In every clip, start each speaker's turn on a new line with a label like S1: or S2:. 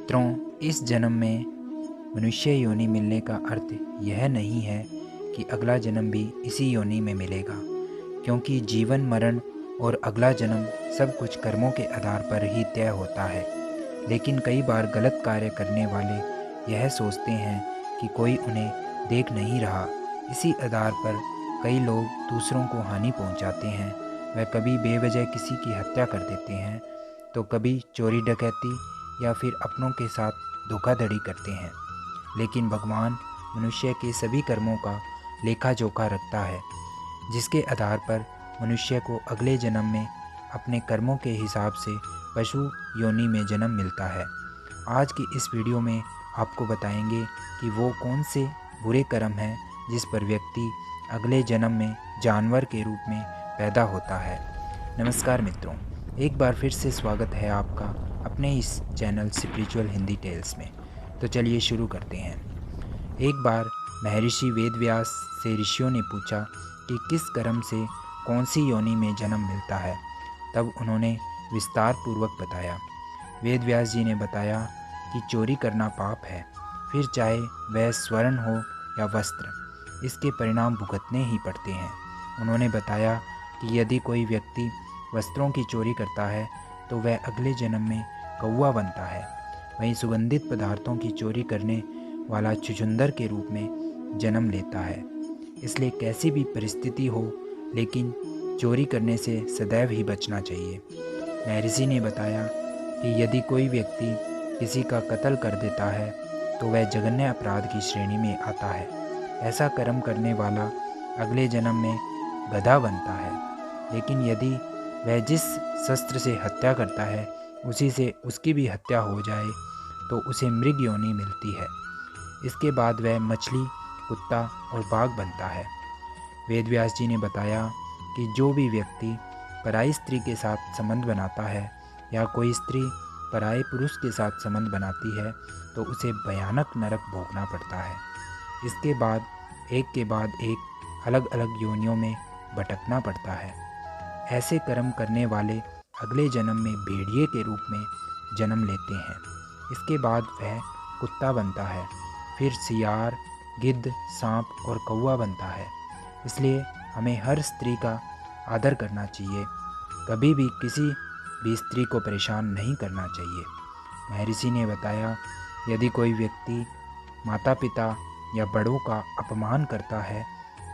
S1: मित्रों, इस जन्म में मनुष्य योनि मिलने का अर्थ यह नहीं है कि अगला जन्म भी इसी योनि में मिलेगा, क्योंकि जीवन मरण और अगला जन्म सब कुछ कर्मों के आधार पर ही तय होता है। लेकिन कई बार गलत कार्य करने वाले यह सोचते हैं कि कोई उन्हें देख नहीं रहा। इसी आधार पर कई लोग दूसरों को हानि पहुंचाते हैं। वह कभी बेवजह किसी की हत्या कर देते हैं, तो कभी चोरी डकैती या फिर अपनों के साथ धोखाधड़ी करते हैं। लेकिन भगवान मनुष्य के सभी कर्मों का लेखा जोखा रखता है, जिसके आधार पर मनुष्य को अगले जन्म में अपने कर्मों के हिसाब से पशु योनि में जन्म मिलता है। आज की इस वीडियो में आपको बताएंगे कि वो कौन से बुरे कर्म हैं जिस पर व्यक्ति अगले जन्म में जानवर के रूप में पैदा होता है। नमस्कार मित्रों, एक बार फिर से स्वागत है आपका अपने इस चैनल स्पिरिचुअल हिंदी टेल्स में। तो चलिए शुरू करते हैं। एक बार महर्षि वेदव्यास से ऋषियों ने पूछा कि किस कर्म से कौन सी योनि में जन्म मिलता है। तब उन्होंने विस्तार पूर्वक बताया। वेदव्यास जी ने बताया कि चोरी करना पाप है, फिर चाहे वह स्वर्ण हो या वस्त्र, इसके परिणाम भुगतने ही पड़ते हैं। उन्होंने बताया कि यदि कोई व्यक्ति वस्त्रों की चोरी करता है तो वह अगले जन्म में कौवा बनता है। वहीं सुगंधित पदार्थों की चोरी करने वाला छुछुंदर के रूप में जन्म लेता है। इसलिए कैसी भी परिस्थिति हो, लेकिन चोरी करने से सदैव ही बचना चाहिए। महर्षि ने बताया कि यदि कोई व्यक्ति किसी का कत्ल कर देता है तो वह जघन्य अपराध की श्रेणी में आता है। ऐसा कर्म करने वाला अगले जन्म में गधा बनता है। लेकिन यदि वह जिस शस्त्र से हत्या करता है उसी से उसकी भी हत्या हो जाए तो उसे मृग योनि मिलती है। इसके बाद वह मछली, कुत्ता और बाघ बनता है। वेदव्यास जी ने बताया कि जो भी व्यक्ति पराई स्त्री के साथ संबंध बनाता है या कोई स्त्री पराये पुरुष के साथ संबंध बनाती है तो उसे भयानक नरक भोगना पड़ता है। इसके बाद एक अलग अलग योनियों में भटकना पड़ता है। ऐसे कर्म करने वाले अगले जन्म में भेड़िए के रूप में जन्म लेते हैं। इसके बाद वह कुत्ता बनता है, फिर सियार, गिद्ध, सांप और कौवा बनता है। इसलिए हमें हर स्त्री का आदर करना चाहिए, कभी भी किसी भी स्त्री को परेशान नहीं करना चाहिए। महर्षि ने बताया यदि कोई व्यक्ति माता पिता या बड़ों का अपमान करता है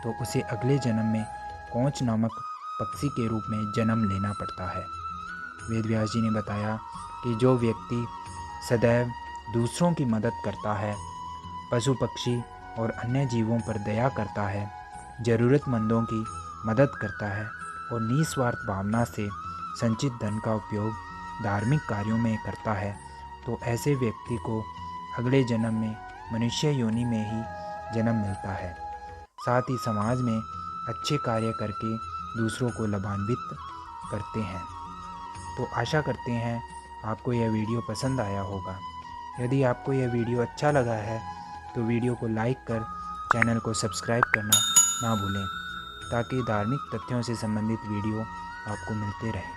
S1: तो उसे अगले जन्म में कोंच नामक पक्षी के रूप में जन्म लेना पड़ता है। वेदव्यास जी ने बताया कि जो व्यक्ति सदैव दूसरों की मदद करता है, पशु पक्षी और अन्य जीवों पर दया करता है, ज़रूरतमंदों की मदद करता है और निस्वार्थ भावना से संचित धन का उपयोग धार्मिक कार्यों में करता है, तो ऐसे व्यक्ति को अगले जन्म में मनुष्य योनि में ही जन्म मिलता है। साथ ही समाज में अच्छे कार्य करके दूसरों को लाभान्वित करते हैं। तो आशा करते हैं आपको यह वीडियो पसंद आया होगा। यदि आपको यह वीडियो अच्छा लगा है तो वीडियो को लाइक कर चैनल को सब्सक्राइब करना ना भूलें, ताकि धार्मिक तथ्यों से संबंधित वीडियो आपको मिलते रहें।